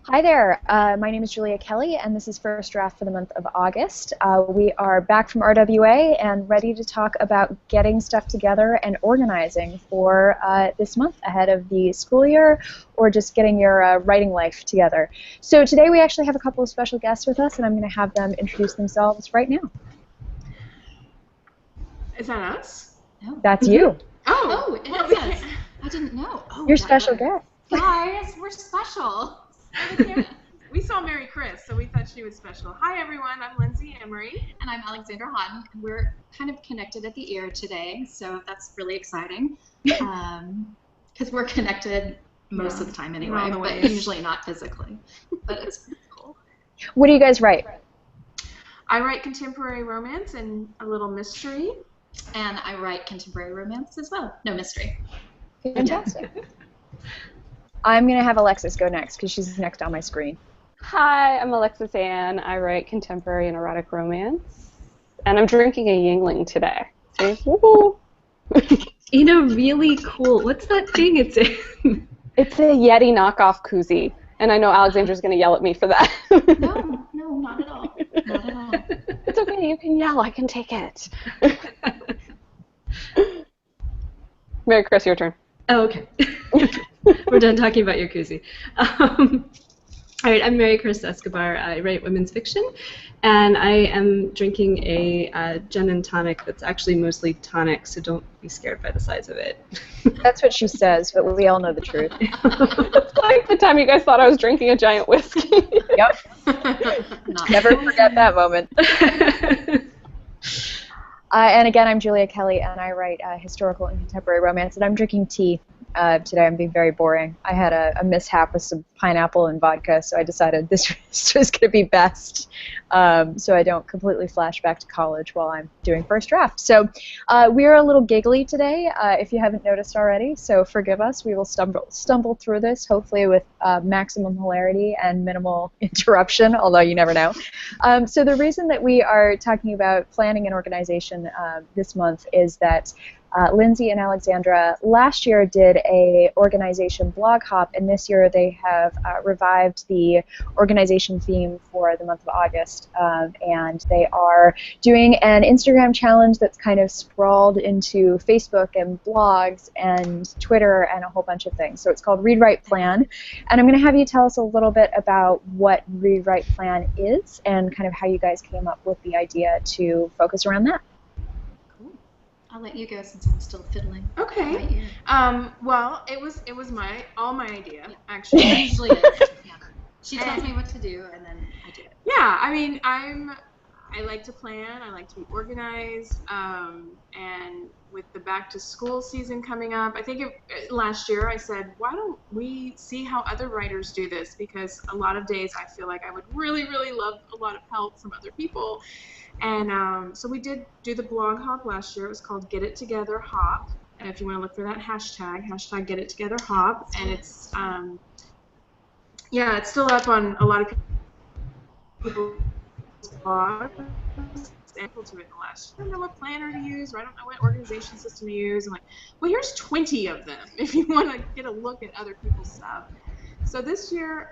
Hi there, my name is Julia Kelly, and this is First Draft for the month of August. We are back from RWA and ready to talk about getting stuff together and organizing for this month ahead of the school year, or just getting your writing life together. So today we actually have a couple of special guests with us, and I'm going to have them introduce themselves right now. Is that us? No. That's you. Oh, it is us. I didn't know. Oh, You're special guest. Guys, we're special. We saw Mary Chris, so we thought she was special. Hi, everyone. I'm Lindsay Emery. And I'm Alexandra Houghton, and we're kind of connected at the ear today, so that's really exciting. Because we're connected most of the time anyway, but usually not physically. But it's pretty cool. What do you guys write? I write contemporary romance and a little mystery. And I write contemporary romance as well. No mystery. Fantastic. I'm going to have Alexis go next because she's next on my screen. Hi, I'm Alexis Anne. I write contemporary and erotic romance. And I'm drinking a Yingling today. So, woo-hoo. In a really cool, what's that thing it's in? It's a Yeti knockoff koozie. And I know Alexandra's going to yell at me for that. No, not at all. Not at all. It's okay, you can yell. I can take it. Mary Chris, your turn. Oh, okay. We're done talking about your koozie. All right, I'm Mary Chris Escobar. I write women's fiction, and I am drinking a gin and tonic that's actually mostly tonic, so don't be scared by the size of it. That's what she says, but we all know the truth. It's like the time you guys thought I was drinking a giant whiskey. Yep. Never forget that moment. And again, I'm Julia Kelly, and I write historical and contemporary romance, and I'm drinking tea today. I'm being very boring. I had a mishap with some pineapple and vodka, so I decided this was going to be best, so I don't completely flash back to college while I'm doing first draft. So we're a little giggly today, if you haven't noticed already, so forgive us. We will stumble through this, hopefully with maximum hilarity and minimal interruption, although you never know. So the reason that we are talking about planning and organization this month is that Lindsay and Alexandra last year did a organization blog hop, and this year they have revived the organization theme for the month of August, and they are doing an Instagram challenge that's kind of sprawled into Facebook and blogs and Twitter and a whole bunch of things. So it's called Read Write Plan, and I'm going to have you tell us a little bit about what Read Write Plan is and kind of how you guys came up with the idea to focus around that. I'll let you go since I'm still fiddling. Okay. Well, it was all my idea, actually. It usually is. Yeah. She tells me what to do, and then I do it. Yeah, I mean, I like to plan. I like to be organized. And with the back to school season coming up, I think last year I said, why don't we see how other writers do this? Because a lot of days I feel like I would really, really love a lot of help from other people. And so we did do the blog hop last year. It was called Get It Together Hop. And if you want to look for that hashtag Get It Together Hop. And it's, it's still up on a lot of people's blogs. To it last year. I don't know what planner to use, or I don't know what organization system to use. I'm like, well, here's 20 of them if you want to get a look at other people's stuff. So this year,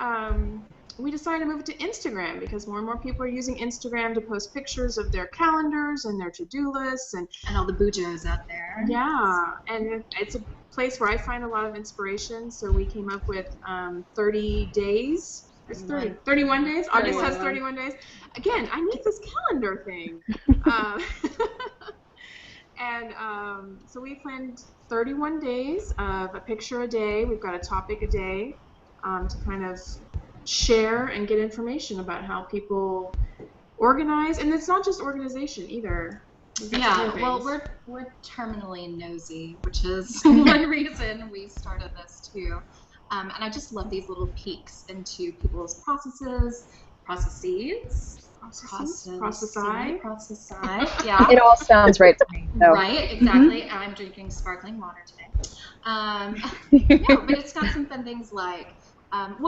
we decided to move it to Instagram because more and more people are using Instagram to post pictures of their calendars and their to-do lists and all the bujos out there. Yeah, and it's a place where I find a lot of inspiration. So we came up with 30 days. It's 31 days. August has 31 days. Again, I need this calendar thing. So we planned 31 days of a picture a day. We've got a topic a day to kind of share and get information about how people organize. And it's not just organization either. Yeah, well, we're terminally nosy, which is one reason we started this too. And I just love these little peeks into people's processes. Yeah. It all sounds right to me. So. Right, exactly. Mm-hmm. I'm drinking sparkling water today. Yeah, but it's got some fun things like,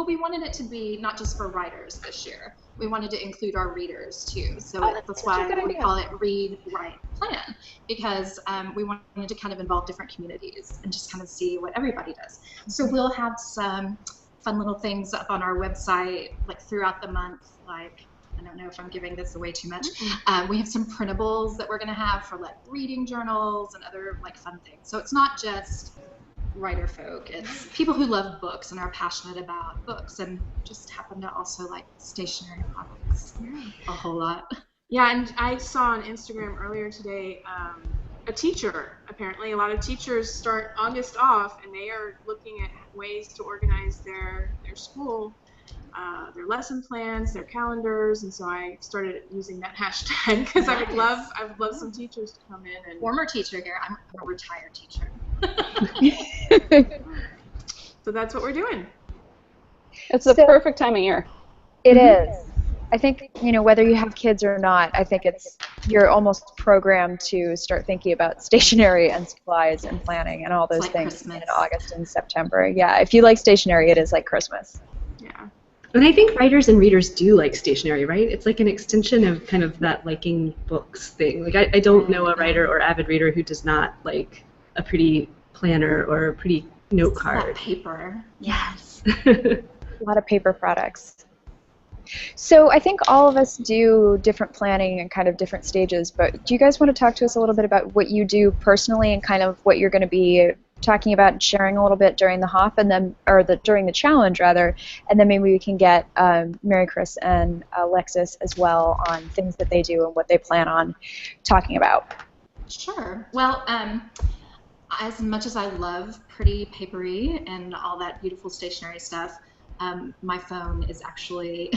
we wanted it to be not just for writers this year. We wanted to include our readers too. So that's why we call it Read, Write, Plan, because we wanted to kind of involve different communities and just kind of see what everybody does. So we'll have some fun little things up on our website, like throughout the month. Like, I don't know if I'm giving this away too much. We have some printables that we're going to have for like reading journals and other like fun things. So it's not just writer folk. It's people who love books and are passionate about books and just happen to also like stationery products a whole lot. Yeah, and I saw on Instagram earlier today a teacher, apparently. A lot of teachers start August off, and they are looking at ways to organize their school, their lesson plans, their calendars, and so I started using that hashtag because I would love some teachers to come in. And former teacher here. I'm a retired teacher. So that's what we're doing. It's the perfect time of year. It is. I think, whether you have kids or not, I think you're almost programmed to start thinking about stationery and supplies and planning and all those things Christmas. In August and September. Yeah, if you like stationery, it is like Christmas. Yeah. And I think writers and readers do like stationery, right? It's like an extension of kind of that liking books thing. Like I don't know a writer or avid reader who does not like a pretty planner or a pretty note card. That paper. Yes. A lot of paper products. So I think all of us do different planning and kind of different stages, but do you guys want to talk to us a little bit about what you do personally and kind of what you're going to be talking about and sharing a little bit during the hop and then, or during the challenge rather, and then maybe we can get Mary Chris and Alexis as well on things that they do and what they plan on talking about. Sure. Well, as much as I love pretty papery and all that beautiful stationery stuff, my phone is actually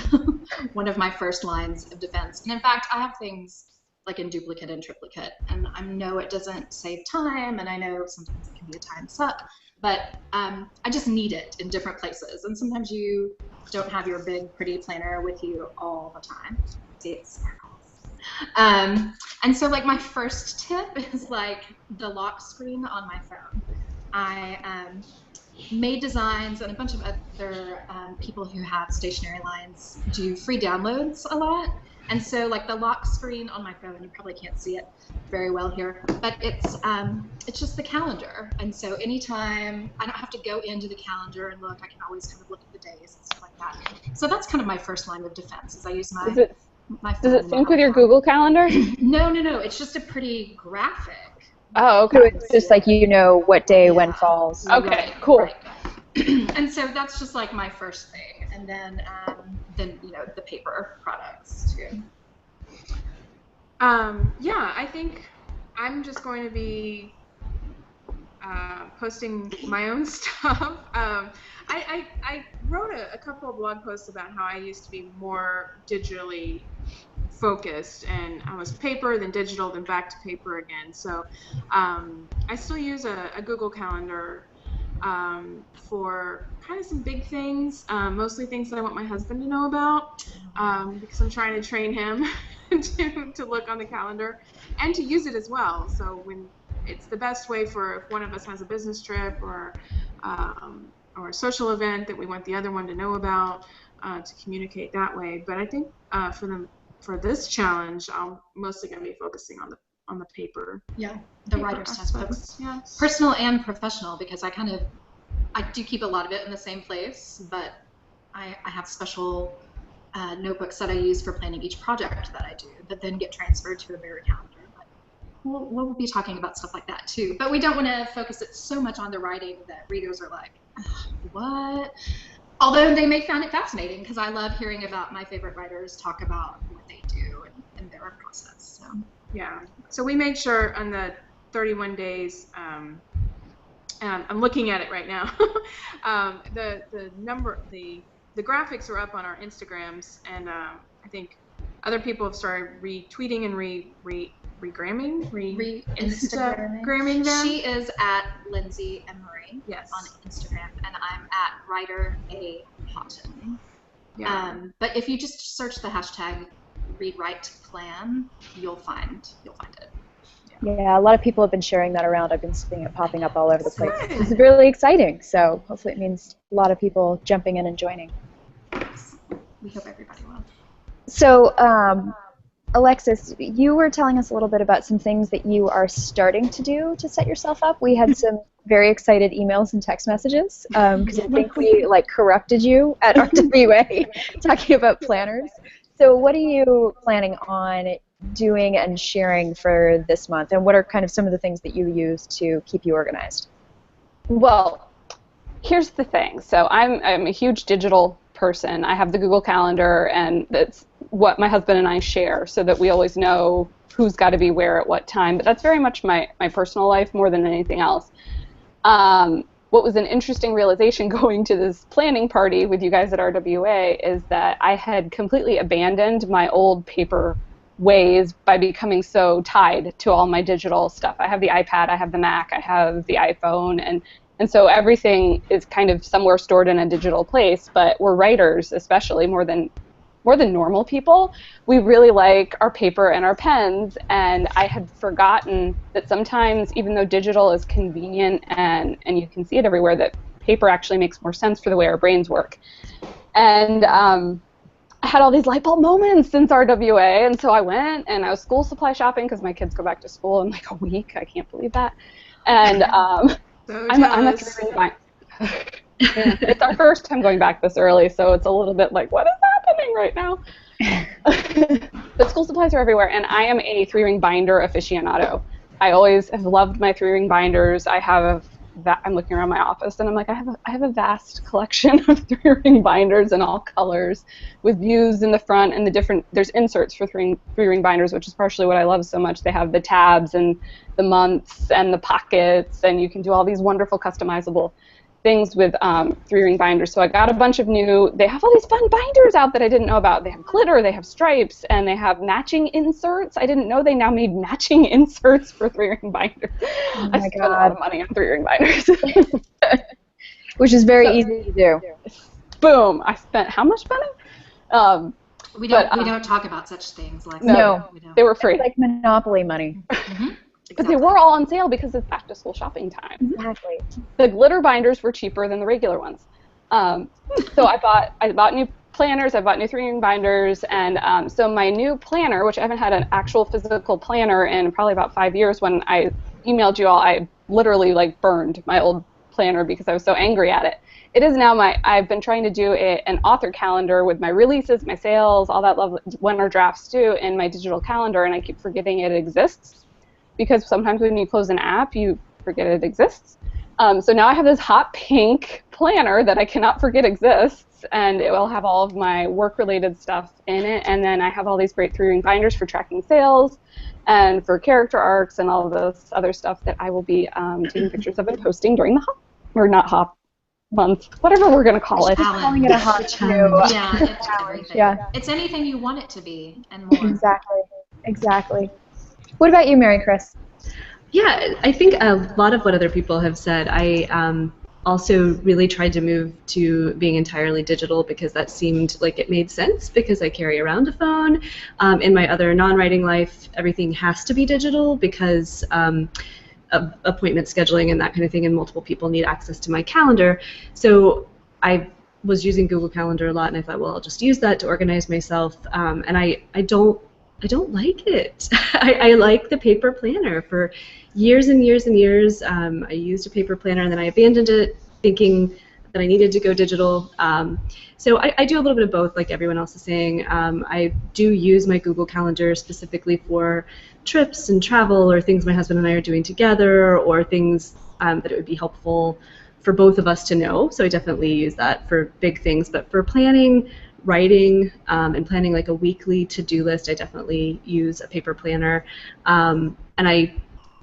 one of my first lines of defense. And in fact, I have things like in duplicate and triplicate, and I know it doesn't save time, and I know sometimes it can be a time suck, but I just need it in different places. And sometimes you don't have your big, pretty planner with you all the time. See, it sparkles. And so like my first tip is like the lock screen on my phone. I made designs, and a bunch of other people who have stationery lines do free downloads a lot. And so like the lock screen on my phone, you probably can't see it very well here, but it's just the calendar. And so anytime, I don't have to go into the calendar and look, I can always kind of look at the days and stuff like that. So that's kind of my first line of defense, is I use my phone. Does it sync with your Google Calendar? No. It's just a pretty graphic. Oh, okay. So it's just like what day when falls. Okay, right, cool. Right. And so that's just like my first thing, and then the paper products too. Yeah, I think I'm just going to be posting my own stuff. I wrote a couple of blog posts about how I used to be more digitally focused, and I was paper, then digital, then back to paper again. So I still use a Google Calendar for kind of some big things, mostly things that I want my husband to know about, because I'm trying to train him to look on the calendar and to use it as well. So when it's the best way for if one of us has a business trip or a social event that we want the other one to know about, to communicate that way. But I think for this challenge, I'm mostly going to be focusing on the paper. Yeah, the writer's textbooks. Yeah. Personal and professional, because I do keep a lot of it in the same place, but I have special notebooks that I use for planning each project that I do, that then get transferred to a bigger calendar. But we'll be talking about stuff like that too. But we don't want to focus it so much on the writing that readers are like, what? Although they may find it fascinating, because I love hearing about my favorite writers talk about what they do and their process. So. Yeah. So we made sure on the 31 days, I'm looking at it right now. The graphics are up on our Instagrams, and I think other people have started retweeting and Instagramming them. She is at Lindsay Emery on Instagram, and I'm at Writer A Houghton. Yeah. But if you just search the hashtag Read Write Plan, you'll find it. Yeah, a lot of people have been sharing that around. I've been seeing it popping up all over the place. It's really exciting. So hopefully it means a lot of people jumping in and joining. We hope everybody will. So, Alexis, you were telling us a little bit about some things that you are starting to do to set yourself up. We had some very excited emails and text messages because I think we corrupted you at RWA talking about planners. So what are you planning on doing and sharing for this month, and what are kind of some of the things that you use to keep you organized? Well, here's the thing. So I'm a huge digital person. I have the Google Calendar, and that's what my husband and I share so that we always know who's got to be where at what time. But that's very much my personal life more than anything else. What was an interesting realization going to this planning party with you guys at RWA is that I had completely abandoned my old paper ways by becoming so tied to all my digital stuff. I have the iPad, I have the Mac, I have the iPhone, and so everything is kind of somewhere stored in a digital place, but we're writers, especially more than normal people. We really like our paper and our pens, and I had forgotten that sometimes, even though digital is convenient and you can see it everywhere, that paper actually makes more sense for the way our brains work. And I had all these light bulb moments since RWA, and so I went and I was school supply shopping because my kids go back to school in like a week. I can't believe that. And I'm a three-ring binder. Yeah, it's our first time going back this early, so it's a little bit like, what is happening right now? But school supplies are everywhere, and I am a three-ring binder aficionado. I always have loved my three-ring binders. I'm looking around my office, and I'm like, I have a vast collection of three-ring binders in all colors, with views in the front and there's inserts for three-ring binders, which is partially what I love so much. They have the tabs and the months and the pockets, and you can do all these wonderful customizable things with three-ring binders. So I got a bunch of they have all these fun binders out that I didn't know about. They have glitter, they have stripes, and they have matching inserts. I didn't know they now made matching inserts for three-ring binders. Oh I spent a lot of money on three-ring binders. Which is very easy to do. Boom! I spent how much money? We don't talk about such things like no. We don't. They were free. It's like Monopoly money. Mm-hmm. But they were all on sale because it's back to school shopping time. Exactly. The glitter binders were cheaper than the regular ones. So I bought new planners, I bought new three-ring binders, and so my new planner, which I haven't had an actual physical planner in probably about 5 years. When I emailed you all, I literally burned my old planner because I was so angry at it. It is now I've been trying to do an author calendar with my releases, my sales, all that lovely, when our drafts due, in my digital calendar, and I keep forgetting it exists. Because sometimes when you close an app, you forget it exists. So now I have this hot pink planner that I cannot forget exists, and it will have all of my work-related stuff in it. And then I have all these great three-ring binders for tracking sales and for character arcs and all of this other stuff that I will be taking pictures of and posting during the hop month, whatever we're going to call it. Just calling it a hot challenge. Yeah, it's everything. Yeah. It's anything you want it to be and more. Exactly. What about you, Mary Chris? Yeah, I think a lot of what other people have said. I also really tried to move to being entirely digital because that seemed like it made sense because I carry around a phone. In my other non-writing life, everything has to be digital because of appointment scheduling and that kind of thing, and multiple people need access to my calendar. So I was using Google Calendar a lot, and I thought, well, I'll just use that to organize myself. And I don't like it. I like the paper planner. For years and years and years, I used a paper planner, and then I abandoned it, thinking that I needed to go digital. So I do a little bit of both, like everyone else is saying. I do use my Google Calendar specifically for trips and travel, or things my husband and I are doing together, or things that it would be helpful for both of us to know. So I definitely use that for big things. But for planning, writing, and planning like a weekly to-do list, I definitely use a paper planner. And I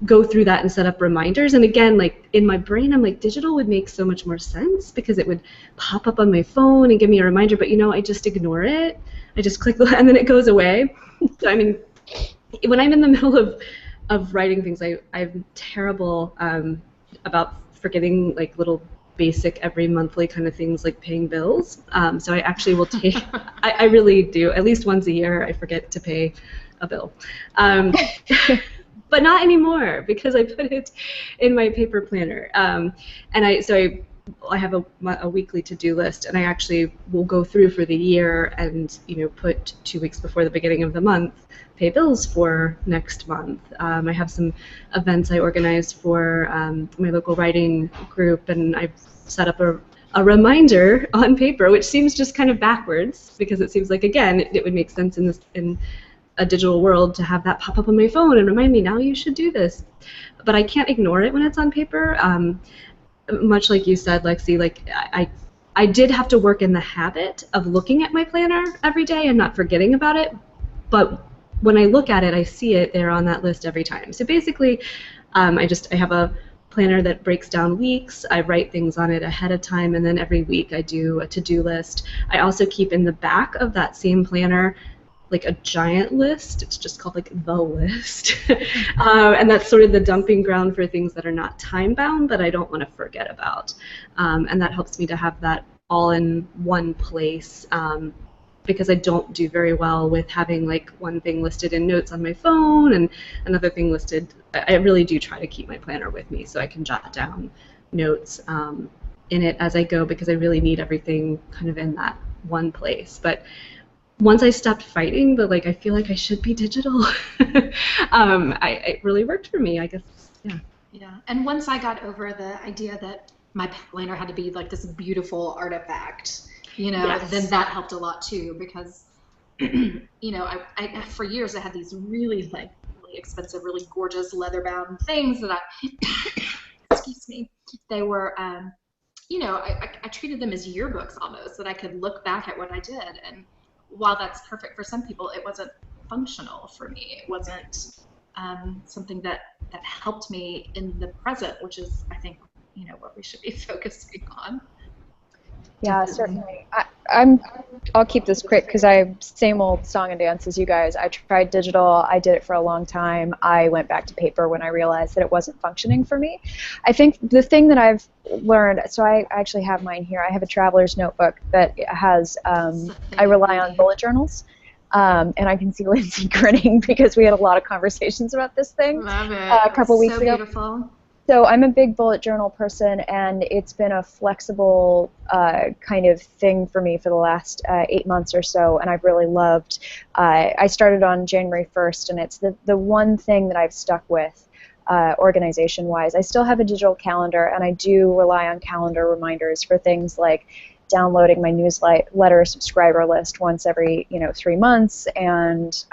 go through that and set up reminders. And again, like in my brain, I'm like, digital would make so much more sense because it would pop up on my phone and give me a reminder. But I just ignore it. I just click and then it goes away. So I mean, when I'm in the middle of writing things, I'm terrible about forgetting like little basic every monthly kind of things like paying bills. So I actually will take, I really do, at least once a year I forget to pay a bill. But not anymore because I put it in my paper planner. And I I have a weekly to-do list, and I actually will go through for the year and put 2 weeks before the beginning of the month, pay bills for next month. I have some events I organize for my local writing group, and I've set up a reminder on paper, which seems just kind of backwards because it seems like, again, it would make sense in a digital world to have that pop up on my phone and remind me, now you should do this. But I can't ignore it when it's on paper. Much like you said, Lexi, like I did have to work in the habit of looking at my planner every day and not forgetting about it. But when I look at it, I see it there on that list every time. So basically, I have a planner that breaks down weeks. I write things on it ahead of time, and then every week I do a to-do list. I also keep in the back of that same planner like a giant list. It's just called like the list. And that's sort of the dumping ground for things that are not time bound that I don't want to forget about. And that helps me to have that all in one place, because I don't do very well with having like one thing listed in notes on my phone and another thing listed. I really do try to keep my planner with me so I can jot down notes in it as I go, because I really need everything kind of in that one place. But once I stopped fighting the I feel like I should be digital, it really worked for me, I guess. Yeah. Yeah, and once I got over the idea that my planner had to be like this beautiful artifact, Yes. then that helped a lot too, because I for years I had these really really expensive, really gorgeous leather-bound things that excuse me, they were I treated them as yearbooks almost, that I could look back at what I did. And while that's perfect for some people, it wasn't functional for me. It wasn't something that helped me in the present, which is, I think, what we should be focusing on. Yeah, certainly. I'll keep this quick because same old song and dance as you guys. I tried digital. I did it for a long time. I went back to paper when I realized that it wasn't functioning for me. I think the thing that I've learned, so I actually have mine here. I have a traveler's notebook that has, I rely on bullet journals. And I can see Lindsay grinning because we had a lot of conversations about this thing a couple weeks ago. Beautiful. So I'm a big bullet journal person, and it's been a flexible kind of thing for me for the last 8 months or so, and I've really loved. I started on January 1st, and it's the one thing that I've stuck with organization-wise. I still have a digital calendar, and I do rely on calendar reminders for things like downloading my newsletter subscriber list once every 3 months, and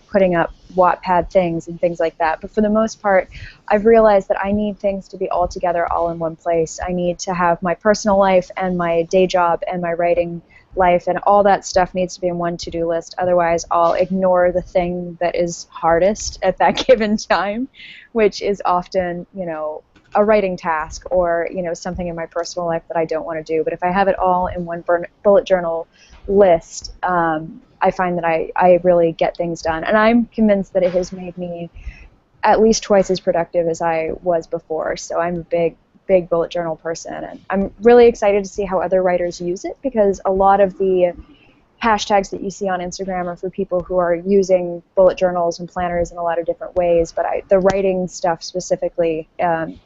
putting up Wattpad things and things like that. But for the most part, I've realized that I need things to be all together, all in one place. I need to have my personal life and my day job and my writing life, and all that stuff needs to be in one to-do list. Otherwise, I'll ignore the thing that is hardest at that given time, which is often, a writing task or something in my personal life that I don't want to do. But if I have it all in one bullet journal list, I find that I really get things done. And I'm convinced that it has made me at least twice as productive as I was before. So I'm a big bullet journal person, and I'm really excited to see how other writers use it, because a lot of the hashtags that you see on Instagram are for people who are using bullet journals and planners in a lot of different ways, but the writing stuff specifically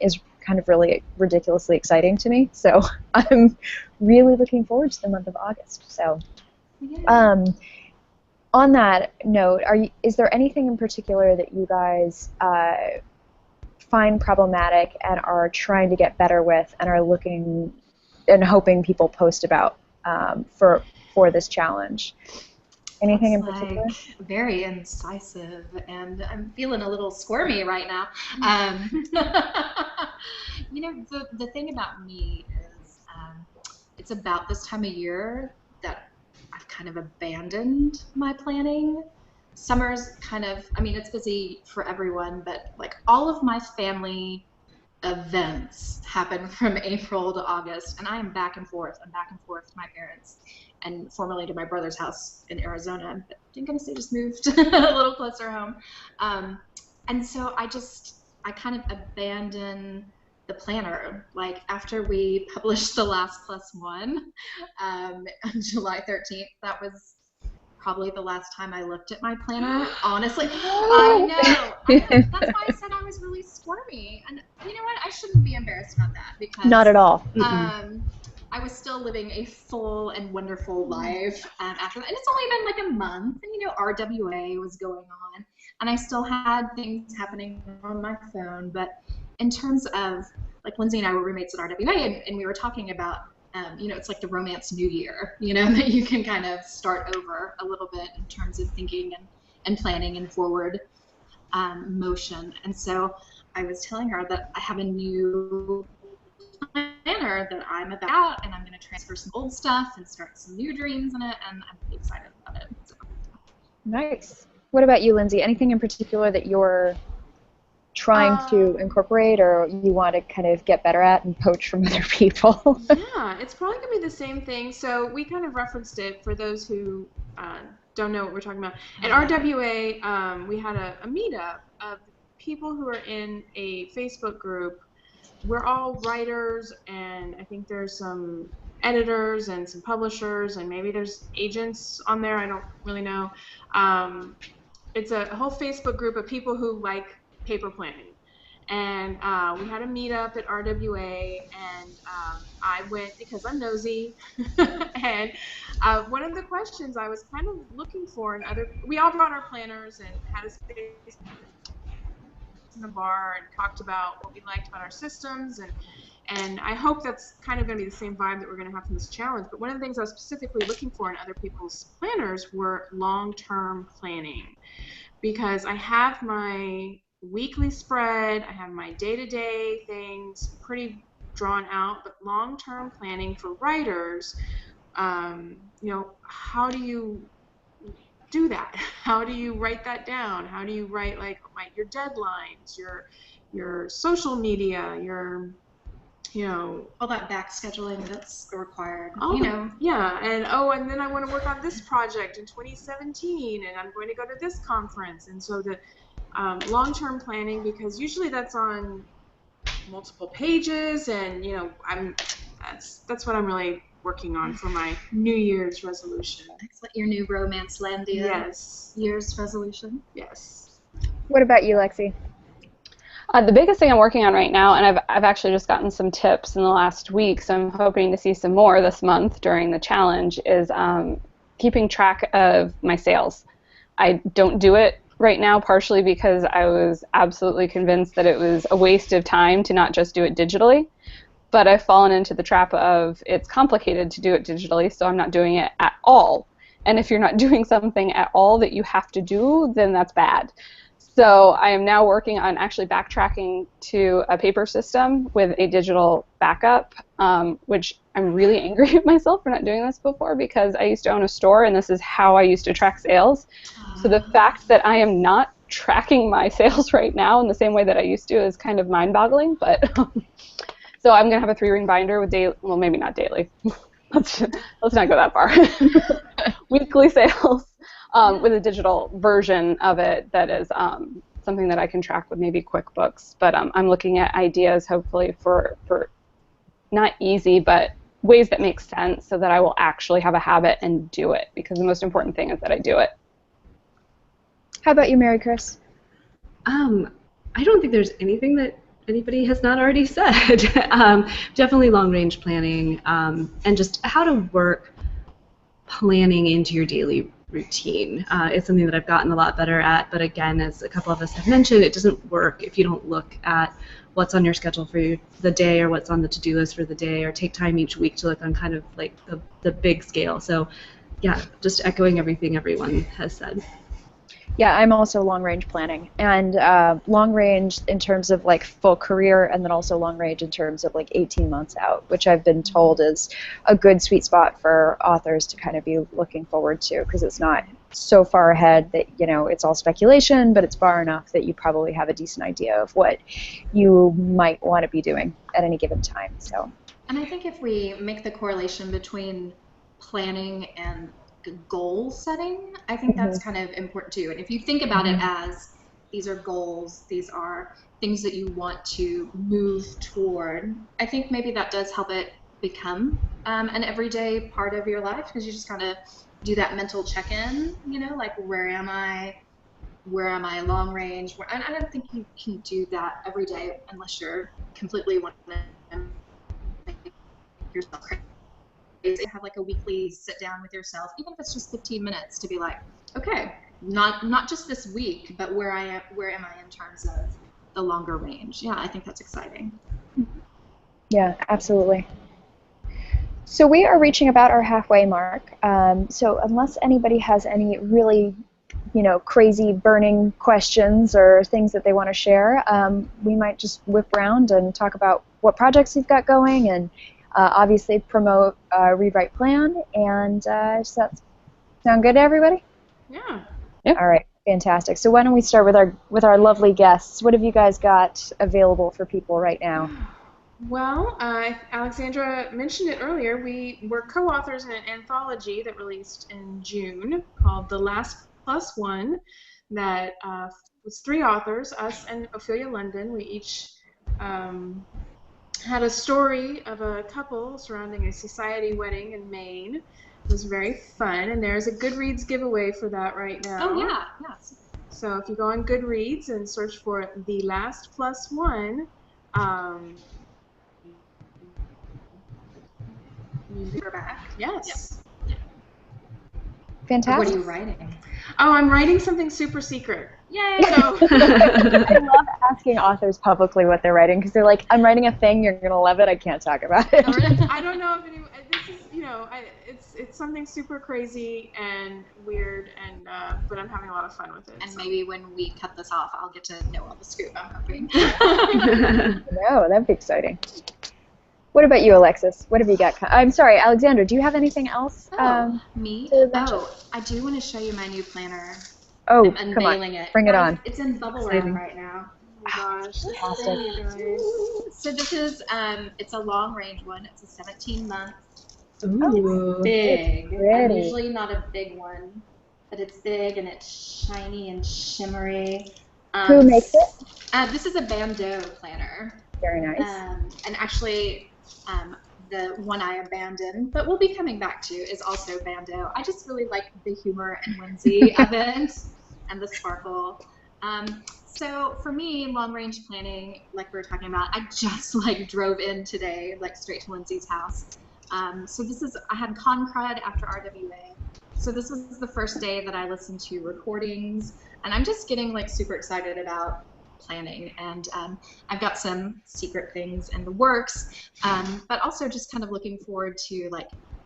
is kind of really ridiculously exciting to me. So I'm really looking forward to the month of August. So on that note, is there anything in particular that you guys find problematic and are trying to get better with and are looking and hoping people post about for this challenge? Anything in particular? Very incisive, and I'm feeling a little squirmy right now. The thing about me is it's about this time of year that I've kind of abandoned my planning. Summer's kind of, it's busy for everyone, but like all of my family events happen from April to August, and I am back and forth. I'm back and forth to my parents and formerly to my brother's house in Arizona. But I'm going to say just moved a little closer home. And so I kind of abandon the planner. Like after we published the last +1 on July 13th, that was probably the last time I looked at my planner. Honestly, I know. That's why I said I was really squirmy. And you know what? I shouldn't be embarrassed about that because Not at all. I was still living a full and wonderful life after that. And it's only been like a month, and you know, RWA was going on, and I still had things happening on my phone. But in terms of, like, Lindsay and I were roommates at RWA, and we were talking about, you know, it's like the romance new year, you know, that you can kind of start over a little bit in terms of thinking and planning and forward motion. And so I was telling her that I have a new planner that I'm about, and I'm going to transfer some old stuff and start some new dreams in it, and I'm pretty excited about it. So. Nice. What about you, Lindsay? Anything in particular that you're trying to incorporate or you want to kind of get better at and poach from other people? Yeah, it's probably going to be the same thing. So we kind of referenced it for those who don't know what we're talking about. At RWA, we had a meetup of people who are in a Facebook group. We're all writers, and I think there's some editors and some publishers, and maybe there's agents on there. I don't really know. It's a whole Facebook group of people who like paper planning. And we had a meetup at RWA, and I went because I'm nosy. And one of the questions I was kind of looking for in we all brought our planners and had a space in the bar and talked about what we liked about our systems, and I hope that's kind of going to be the same vibe that we're going to have from this challenge. But one of the things I was specifically looking for in other people's planners were long-term planning, because I have my weekly spread, I have my day-to-day things pretty drawn out, but long-term planning for writers, you know, how do you do that? How do you write that down? How do you write your deadlines, your social media, your, you know, all that back scheduling that's required, you know. Yeah, and then I want to work on this project in 2017, and I'm going to go to this conference. And so the long-term planning, because usually that's on multiple pages, and you know, that's what I'm really working on for my New Year's resolution. That's like your new romance landia. Yes. Year's resolution. Yes. What about you, Lexi? The biggest thing I'm working on right now, and I've actually just gotten some tips in the last week, so I'm hoping to see some more this month during the challenge, is keeping track of my sales. I don't do it right now, partially because I was absolutely convinced that it was a waste of time to not just do it digitally, but I've fallen into the trap of it's complicated to do it digitally, so I'm not doing it at all. And if you're not doing something at all that you have to do, then that's bad. So I am now working on actually backtracking to a paper system with a digital backup, which I'm really angry at myself for not doing this before, because I used to own a store and this is how I used to track sales. So the fact that I am not tracking my sales right now in the same way that I used to is kind of mind-boggling. But so I'm going to have a 3-ring binder with daily, well, maybe not daily. let's not go that far. Weekly sales. With a digital version of it that is something that I can track with maybe QuickBooks. But I'm looking at ideas, hopefully, for not easy, but ways that make sense so that I will actually have a habit and do it, because the most important thing is that I do it. How about you, Mary Chris? I don't think there's anything that anybody has not already said. Definitely long-range planning, and just how to work planning into your daily routine. It's something that I've gotten a lot better at, but again, as a couple of us have mentioned, it doesn't work if you don't look at what's on your schedule for the day, or what's on the to-do list for the day, or take time each week to look on kind of like the big scale. So yeah, just echoing everything everyone has said. Yeah, I'm also long-range planning, and long-range in terms of like full career, and then also long-range in terms of like 18 months out, which I've been told is a good sweet spot for authors to kind of be looking forward to, because it's not so far ahead that, you know, it's all speculation, but it's far enough that you probably have a decent idea of what you might want to be doing at any given time. So. And I think if we make the correlation between planning and goal setting, I think that's kind of important too. And if you think about it as these are goals, these are things that you want to move toward, I think maybe that does help it become an everyday part of your life, because you just kind of do that mental check-in, like where am I long range, and I don't think you can do that every day unless you're completely want to make yourself crazy. Have like a weekly sit down with yourself, even if it's just 15 minutes, to be like, okay, not just this week, but where am I in terms of the longer range. Yeah, I think that's exciting. Yeah, absolutely. So we are reaching about our halfway mark. So unless anybody has any really, crazy burning questions or things that they want to share, we might just whip around and talk about what projects you've got going, and obviously promote Rewrite Plan. And does that sound good to everybody? Yeah. Yep. All right, fantastic. So why don't we start with our lovely guests? What have you guys got available for people right now? Well, Alexandra mentioned it earlier. We were co-authors in an anthology that released in June called The Last Plus One, that was 3 authors, us and Ophelia London. We each had a story of a couple surrounding a society wedding in Maine. It was very fun, and there's a Goodreads giveaway for that right now. Oh, yeah. So if you go on Goodreads and search for The Last Plus One, you're back. Yes. Yep. Fantastic. What are you writing? Oh, I'm writing something super secret. Yay! So I love asking authors publicly what they're writing, because they're like, I'm writing a thing, you're going to love it, I can't talk about it. I don't know if anyone, this is, it's something super crazy and weird, and but I'm having a lot of fun with it. And maybe when we cut this off, I'll get to know all the scoop, I'm hoping. No, that'd be exciting. What about you, Alexis? What have you got? I'm sorry, Alexandra, do you have anything else? Me? I do want to show you my new planner. Oh, I'm come unveiling on. it. Bring it on. It's in bubble wrap right now. Oh my gosh. Fantastic. So this is, it's a long range one. It's a 17-month. Ooh. Big. I'm Pretty. usually not a big one, but it's big and it's shiny and shimmery. Who makes it? This is a Bandeau planner. Very nice. And actually, the one I abandoned, but we'll be coming back to, is also Bandeau. I just really like the humor and whimsy of it and the sparkle. So for me, long range planning, like we were talking about, I just drove in today, straight to Lindsay's house. So I had con crud after RWA. So this was the first day that I listened to recordings, and I'm just getting super excited about planning, and I've got some secret things in the works, but also just kind of looking forward to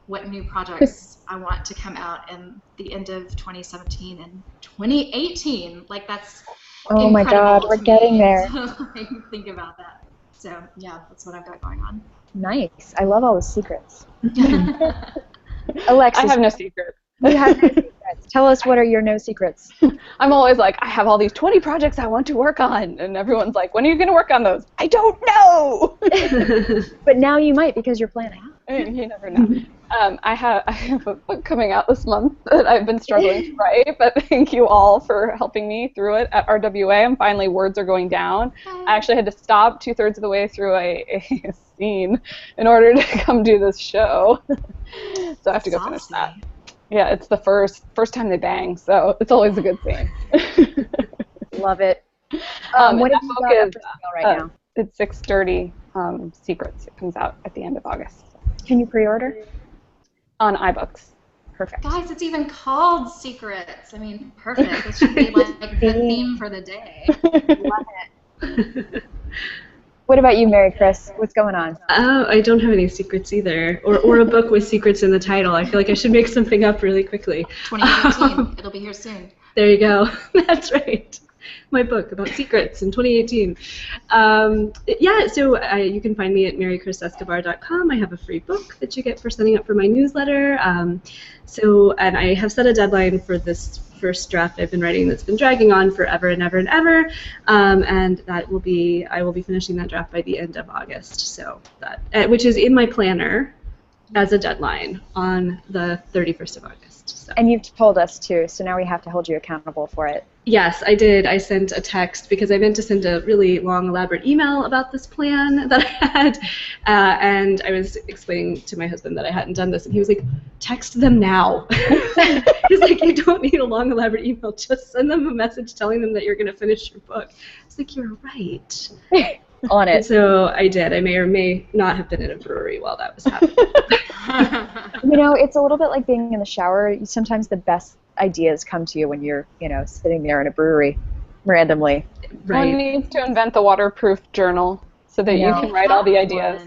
what new projects I want to come out in the end of 2017 and 2018. That's oh my God, we're getting there. To think about that. So yeah, that's what I've got going on. Nice. I love all the secrets. Alexis, I have no secrets. you have no secrets. Tell us, what are your no secrets? I'm always like, I have all these 20 projects I want to work on, and everyone's like, when are you going to work on those? I don't know. But now you might, because you're planning. You never know. I have a book coming out this month that I've been struggling to write, but thank you all for helping me through it at RWA. And finally, words are going down. I actually had to stop 2/3 of the way through a scene in order to come do this show. So I have to go finish that. Yeah, it's the first time they bang, so it's always a good scene. Love it. What have you got up for sale right now? It's 6:30 Secrets. It comes out at the end of August. Can you pre-order? On iBooks. Perfect. Guys, it's even called Secrets. I mean, perfect. It should be the theme for the day. Love it. What about you, Mary Chris? What's going on? Oh, I don't have any secrets either, or a book with secrets in the title. I feel like I should make something up really quickly. 2018. It'll be here soon. There you go. That's right. My book about secrets in 2018. Yeah, so you can find me at marychrisescobar.com. I have a free book that you get for signing up for my newsletter. And I have set a deadline for this first draft I've been writing that's been dragging on forever and ever and ever. And I will be finishing that draft by the end of August. So which is in my planner as a deadline on the 31st of August. So. And you've told us too, so now we have to hold you accountable for it. Yes, I did. I sent a text because I meant to send a really long, elaborate email about this plan that I had, and I was explaining to my husband that I hadn't done this, and he was like, "Text them now." He's like, "You don't need a long, elaborate email. Just send them a message telling them that you're going to finish your book." I was like, "You're right." On And it. so I did. I may or may not have been in a brewery while that was happening. You know, it's a little bit like being in the shower. Sometimes the best ideas come to you when you're, sitting there in a brewery randomly. One Right. needs to invent the waterproof journal so that you No. can write all the ideas.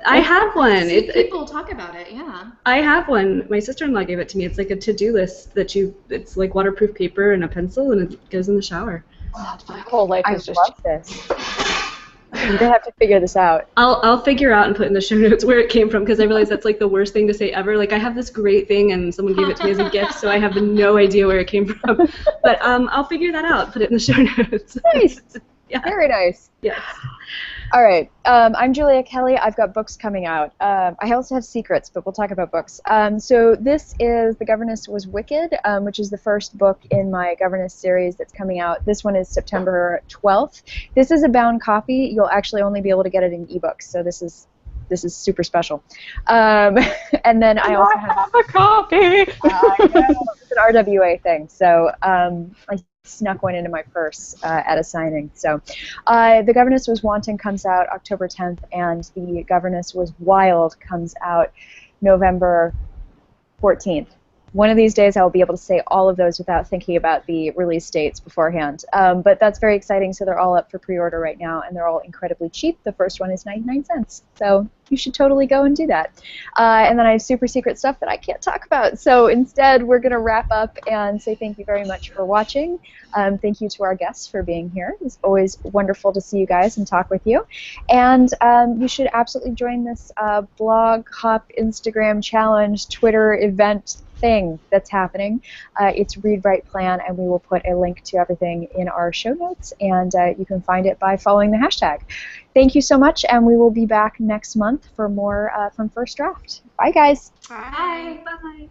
I have one. See people talk about it, yeah. I have one. My sister-in-law gave it to me. It's like a to-do list it's like waterproof paper and a pencil, and it goes in the shower. Oh, my whole life I is just love this. You're gonna have to figure this out. I'll figure out and put in the show notes where it came from, because I realize that's like the worst thing to say ever. Like, I have this great thing and someone gave it to me as a gift, so I have no idea where it came from. But I'll figure that out. Put it in the show notes. Nice. Yeah. Very nice. Yes. All right. I'm Julia Kelly. I've got books coming out. I also have secrets, but we'll talk about books. So this is The Governess Was Wicked, which is the first book in my Governess series that's coming out. This one is September 12th. This is a bound copy. You'll actually only be able to get it in ebooks, so this is super special. And then I also have a copy. it's an RWA thing, so I snuck one into my purse at a signing. So The Governess Was Wanting comes out October 10th, and The Governess Was Wild comes out November 14th. One of these days I will be able to say all of those without thinking about the release dates beforehand. But that's very exciting, so they're all up for pre-order right now, and they're all incredibly cheap. The first one is 99 cents, so you should totally go and do that. And then I have super secret stuff that I can't talk about, so instead we're going to wrap up and say thank you very much for watching. Thank you to our guests for being here. It's always wonderful to see you guys and talk with you. And you should absolutely join this blog, hop, Instagram challenge, Twitter event thing that's happening. It's Read, Write, Plan, and we will put a link to everything in our show notes, and you can find it by following the hashtag. Thank you so much, and we will be back next month for more from First Draft. Bye, guys. Bye. Bye.